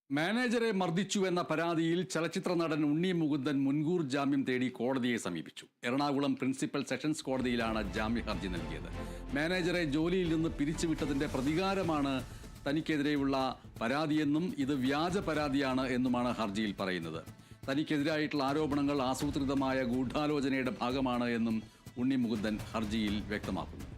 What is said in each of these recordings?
മാനേജറെ മർദ്ദിച്ചുവെന്ന പരാതിയിൽ ചലച്ചിത്ര നടൻ ഉണ്ണി മുകുന്ദൻ മുൻകൂർ ജാമ്യം തേടി കോടതിയെ സമീപിച്ചു. എറണാകുളം പ്രിൻസിപ്പൽ സെഷൻസ് കോടതിയിലാണ് ജാമ്യ ഹർജി നൽകിയത്. മാനേജറെ ജോലിയിൽ നിന്ന് പിരിച്ചുവിട്ടതിന്റെ പ്രതികാരമാണ് തനിക്കെതിരെയുള്ള പരാതിയെന്നും ഇത് വ്യാജ പരാതിയാണ് എന്നുമാണ് ഹർജിയിൽ പറയുന്നത്. തനിക്കെതിരായിട്ടുള്ള ആരോപണങ്ങൾ ആസൂത്രിതമായ ഗൂഢാലോചനയുടെ ഭാഗമാണ് എന്നും ഉണ്ണി മുകുന്ദൻ ഹർജിയിൽ വ്യക്തമാക്കുന്നു.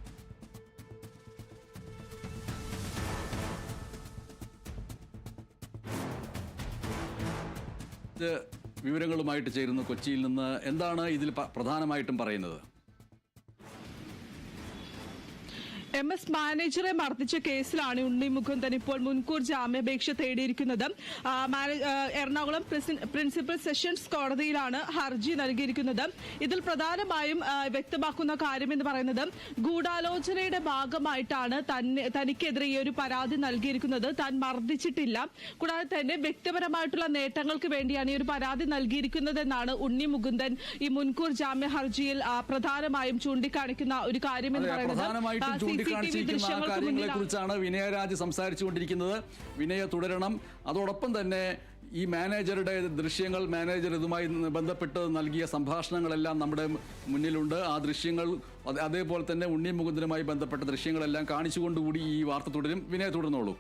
വിവരങ്ങളുമായിട്ട് ചേരുന്നു കൊച്ചിയിൽ നിന്ന്. എന്താണ് ഇതിൽ പ്രധാനമായിട്ടും പറയുന്നത്? MS മാനേജറെ മർദ്ദിച്ച കേസിലാണ് ഉണ്ണി മുകുന്ദൻ ഇപ്പോൾ മുൻകൂർ ജാമ്യാപേക്ഷ തേടിയിരിക്കുന്നത്. എറണാകുളം പ്രിൻസിപ്പൽ സെഷൻസ് കോടതിയിലാണ് ഹർജി നൽകിയിരിക്കുന്നത്. ഇതിൽ പ്രധാനമായും വ്യക്തമാക്കുന്ന കാര്യമെന്ന് പറയുന്നത് ഗൂഢാലോചനയുടെ ഭാഗമായിട്ടാണ് തനിക്കെതിരെ ഈ ഒരു പരാതി നൽകിയിരിക്കുന്നത്. താൻ മർദ്ദിച്ചിട്ടില്ല, കൂടാതെ തന്നെ വ്യക്തിപരമായിട്ടുള്ള നേട്ടങ്ങൾക്ക് വേണ്ടിയാണ് ഈ ഒരു പരാതി നൽകിയിരിക്കുന്നതെന്നാണ് ഉണ്ണി മുകുന്ദൻ ഈ മുൻകൂർ ജാമ്യ ഹർജിയിൽ പ്രധാനമായും ചൂണ്ടിക്കാണിക്കുന്ന ഒരു കാര്യമെന്ന് പറയുന്നത്. കാര്യങ്ങളെ കുറിച്ചാണ് വിനയരാജ് സംസാരിച്ചുകൊണ്ടിരിക്കുന്നത്. വിനയ തുടരണം. അതോടൊപ്പം തന്നെ ഈ മാനേജറുടെ ദൃശ്യങ്ങൾ, മാനേജർ ഇതുമായി ബന്ധപ്പെട്ട് നൽകിയ സംഭാഷണങ്ങളെല്ലാം നമ്മുടെ മുന്നിലുണ്ട്. ആ ദൃശ്യങ്ങൾ അതേപോലെ തന്നെ ഉണ്ണി മുകുന്ദനുമായി ബന്ധപ്പെട്ട ദൃശ്യങ്ങളെല്ലാം കാണിച്ചുകൊണ്ടുകൂടി ഈ വാർത്ത തുടരും. വിനയ തുടർന്നോളൂ.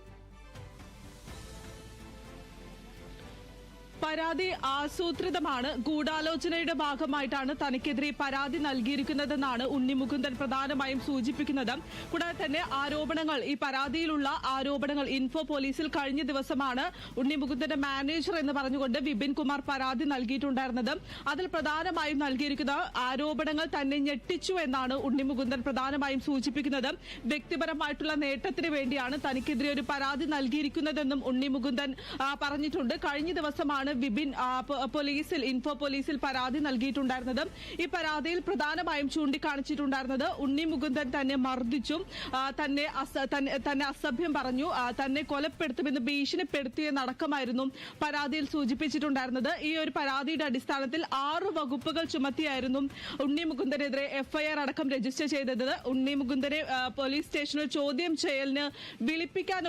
പരാതി ആസൂത്രിതമാണ്, ഗൂഢാലോചനയുടെ ഭാഗമായിട്ടാണ് തനിക്കെതിരെ പരാതി നൽകിയിരിക്കുന്നതെന്നാണ് ഉണ്ണി മുകുന്ദൻ പ്രധാനമായും സൂചിപ്പിക്കുന്നത്. കൂടാതെ തന്നെ ആരോപണങ്ങൾ, ഈ പരാതിയിലുള്ള ആരോപണങ്ങൾ ഇൻഫോ പോലീസിൽ കഴിഞ്ഞ ദിവസമാണ് ഉണ്ണി മുകുന്ദന്റെ മാനേജർ എന്ന് പറഞ്ഞുകൊണ്ട് വിപിൻ കുമാർ പരാതി നൽകിയിട്ടുണ്ടായിരുന്നത്. അതിൽ പ്രധാനമായും നൽകിയിരിക്കുന്ന ആരോപണങ്ങൾ തന്നെ ഞെട്ടിച്ചു എന്നാണ് ഉണ്ണി മുകുന്ദൻ പ്രധാനമായും സൂചിപ്പിക്കുന്നത്. വ്യക്തിപരമായിട്ടുള്ള നേട്ടത്തിന് വേണ്ടിയാണ് തനിക്കെതിരെ ഒരു പരാതി നൽകിയിരിക്കുന്നതെന്നും ഉണ്ണി മുകുന്ദൻ പറഞ്ഞിട്ടുണ്ട്. കഴിഞ്ഞ ദിവസമാണ് വിപിൻ ഇൻഫോ പോലീസിൽ പരാതി നൽകിയിട്ടുണ്ടായിരുന്നത്. ഈ പരാതിയിൽ പ്രധാനമായും ചൂണ്ടിക്കാണിച്ചിട്ടുണ്ടായിരുന്നത് ഉണ്ണി മുകുന്ദൻ തന്നെ മർദ്ദിച്ചു, തന്നെ അസഭ്യം പറഞ്ഞു, തന്നെ കൊലപ്പെടുത്തുമെന്ന് ഭീഷണിപ്പെടുത്തിയെന്നടക്കമായിരുന്നു പരാതിയിൽ സൂചിപ്പിച്ചിട്ടുണ്ടായിരുന്നത്. ഈ ഒരു പരാതിയുടെ അടിസ്ഥാനത്തിൽ 6 വകുപ്പുകൾ ചുമത്തിയായിരുന്നു ഉണ്ണി മുകുന്ദനെതിരെ FIR അടക്കം രജിസ്റ്റർ ചെയ്തത്. ഉണ്ണി മുകുന്ദനെ പോലീസ് സ്റ്റേഷനിൽ ചോദ്യം ചെയ്യലിന് വിളിപ്പിക്കാൻ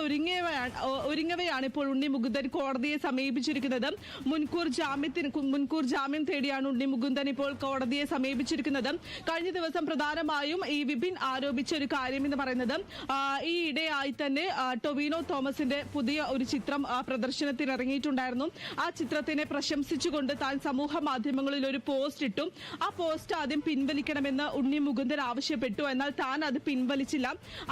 ഒരുങ്ങവെയാണ് ഇപ്പോൾ ഉണ്ണി മുകുന്ദൻ കോടതിയെ സമീപിച്ചിരിക്കുന്നത്. മുൻകൂർ ജാമ്യം തേടിയാണ് ഉണ്ണി മുകുന്ദൻ ഇപ്പോൾ കോടതിയെ സമീപിച്ചിരിക്കുന്നത്. കഴിഞ്ഞ ദിവസം പ്രധാനമായും ഈ വിപിൻ ആരോപിച്ച ഒരു കാര്യം എന്ന് പറയുന്നത് ഈ ഇടയായി തന്നെ ടൊവിനോ തോമസിന്റെ പുതിയ ഒരു ചിത്രം പ്രദർശനത്തിന് ഇറങ്ങിയിട്ടുണ്ടായിരുന്നു. ആ ചിത്രത്തിനെ പ്രശംസിച്ചുകൊണ്ട് താൻ സമൂഹ മാധ്യമങ്ങളിൽ ഒരു പോസ്റ്റ് ഇട്ടു. ആ പോസ്റ്റ് ആദ്യം പിൻവലിക്കണമെന്ന് ഉണ്ണി മുകുന്ദൻ ആവശ്യപ്പെട്ടു. എന്നാൽ താൻ അത് പിൻവലിച്ചില്ല.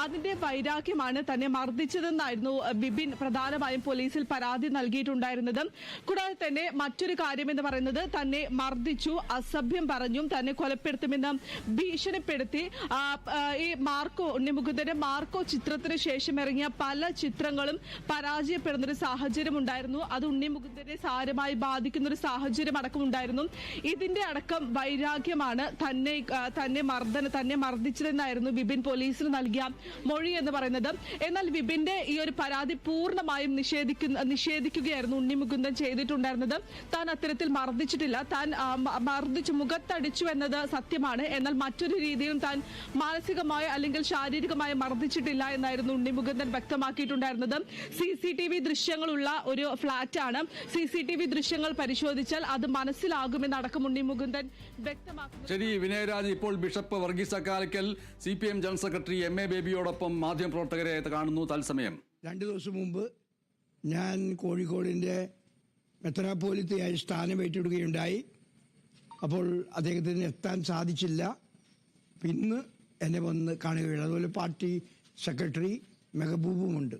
അതിന്റെ വൈരാഗ്യമാണ് തന്നെ മർദ്ദിച്ചതെന്നായിരുന്നു വിപിൻ പ്രധാനമായും പോലീസിൽ പരാതി നൽകിയിട്ടുണ്ടായിരുന്നത്. കൂടാതെ തന്നെ മറ്റൊരു കാര്യം എന്ന് പറയുന്നത് തന്നെ മർദ്ദിച്ചു, അസഭ്യം പറഞ്ഞു, തന്നെ കൊലപ്പെടുത്തുമെന്ന് ഭീഷണിപ്പെടുത്തി. ഈ ഉണ്ണി മുകുന്ദന്റെ മാർക്കോ ചിത്രത്തിന് ശേഷം ഇറങ്ങിയ പല ചിത്രങ്ങളും പരാജയപ്പെടുന്ന ഒരു സാഹചര്യം ഉണ്ടായിരുന്നു. അത് ഉണ്ണി മുകുന്ദനെ സാരമായി ബാധിക്കുന്ന ഒരു സാഹചര്യം അടക്കം ഉണ്ടായിരുന്നു. ഇതിന്റെ അടക്കം വൈരാഗ്യമാണ് തന്നെ മർദ്ദിച്ചതെന്നായിരുന്നു വിപിൻ പോലീസിന് നൽകിയ മൊഴി എന്ന് പറയുന്നത്. എന്നാൽ വിപിന്റെ ഈ ഒരു പരാതി പൂർണ്ണമായും നിഷേധിക്കുകയായിരുന്നു ഉണ്ണി മുകുന്ദൻ ചെയ്തിട്ടുണ്ടായിരുന്നത്. താൻ അത്തരത്തിൽ മർദ്ദിച്ചിട്ടില്ല, താൻ മർദ്ദിച്ചു, മുഖത്തടിച്ചു എന്നത് സത്യമാണ്. എന്നാൽ മറ്റൊരു രീതിയിലും താൻ മാനസികമായി അല്ലെങ്കിൽ ശാരീരികമായി മർദ്ദിച്ചിട്ടില്ല എന്നായിരുന്നു ഉണ്ണി മുകുന്ദൻ വ്യക്തമാക്കിയിട്ടുണ്ടായിരുന്നത്. CCTV ദൃശ്യങ്ങളുള്ള ഒരു ഫ്ളാറ്റാണ്. CCTV ദൃശ്യങ്ങൾ പരിശോധിച്ചാൽ അത് മനസ്സിലാകുമെന്നടക്കം ഉണ്ണി മുകുന്ദൻ വ്യക്തമാക്കുന്നു. ശരി വിനയരാജ്, ഇപ്പോൾ bishop Varghese Akkalakkal CPM general secretary MA ബേബിയോടൊപ്പം മാധ്യമപ്രവർത്തകരെ കാണുന്നു തത്സമയം. 2 ദിവസം മുമ്പ് ഞാൻ കോഴിക്കോടിൻ്റെ മെത്രാപ്പോലിത്തയായി സ്ഥാനമേറ്റെടുക്കുകയുണ്ടായി. അപ്പോൾ അദ്ദേഹത്തിന് എത്താൻ സാധിച്ചില്ല. ഇന്ന് എന്നെ വന്ന് കാണുകയുള്ളൂ. അതുപോലെ പാർട്ടി സെക്രട്ടറി മെഹബൂബുമുണ്ട്.